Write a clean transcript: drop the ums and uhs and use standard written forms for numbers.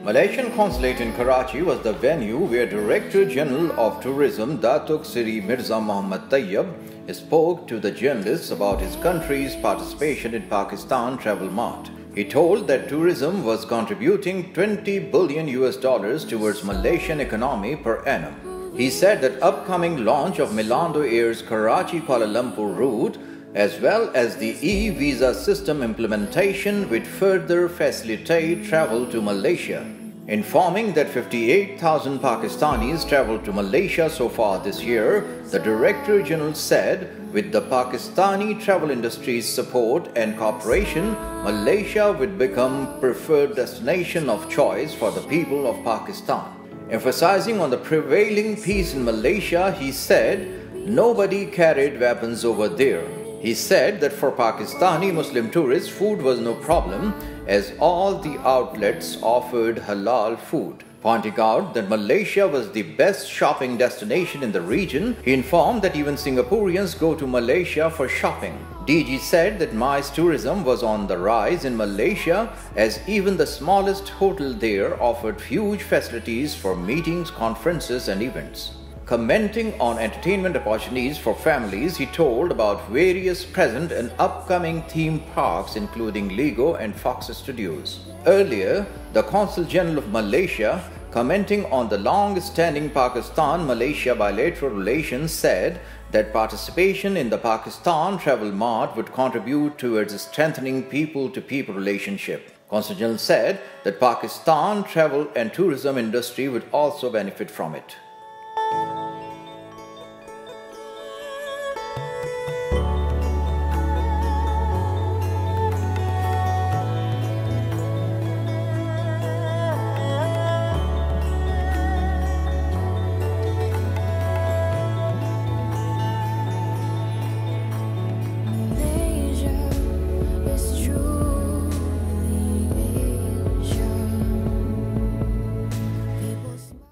Malaysian Consulate in Karachi was the venue where Director General of Tourism Datuk Seri Mirza Mohammad Taiyab spoke to the journalists about his country's participation in Pakistan Travel Mart. He told that tourism was contributing $20 billion towards Malaysian economy per annum. He said that upcoming launch of Malindo Air's Karachi-Kuala Lumpur route as well as the e-visa system implementation would further facilitate travel to Malaysia. Informing that 58,000 Pakistanis traveled to Malaysia so far this year, the Director General said, with the Pakistani travel industry's support and cooperation, Malaysia would become preferred destination of choice for the people of Pakistan. Emphasizing on the prevailing peace in Malaysia, he said, nobody carried weapons over there. He said that for Pakistani Muslim tourists, food was no problem as all the outlets offered halal food. Pointing out that Malaysia was the best shopping destination in the region, he informed that even Singaporeans go to Malaysia for shopping. DG said that MICE tourism was on the rise in Malaysia as even the smallest hotel there offered huge facilities for meetings, conferences and events. Commenting on entertainment opportunities for families, he told about various present and upcoming theme parks including Lego and Fox Studios. Earlier, the Consul General of Malaysia, commenting on the long-standing Pakistan-Malaysia bilateral relations, said that participation in the Pakistan Travel Mart would contribute towards strengthening people-to-people relationship. Consul General said that Pakistan travel and tourism industry would also benefit from it.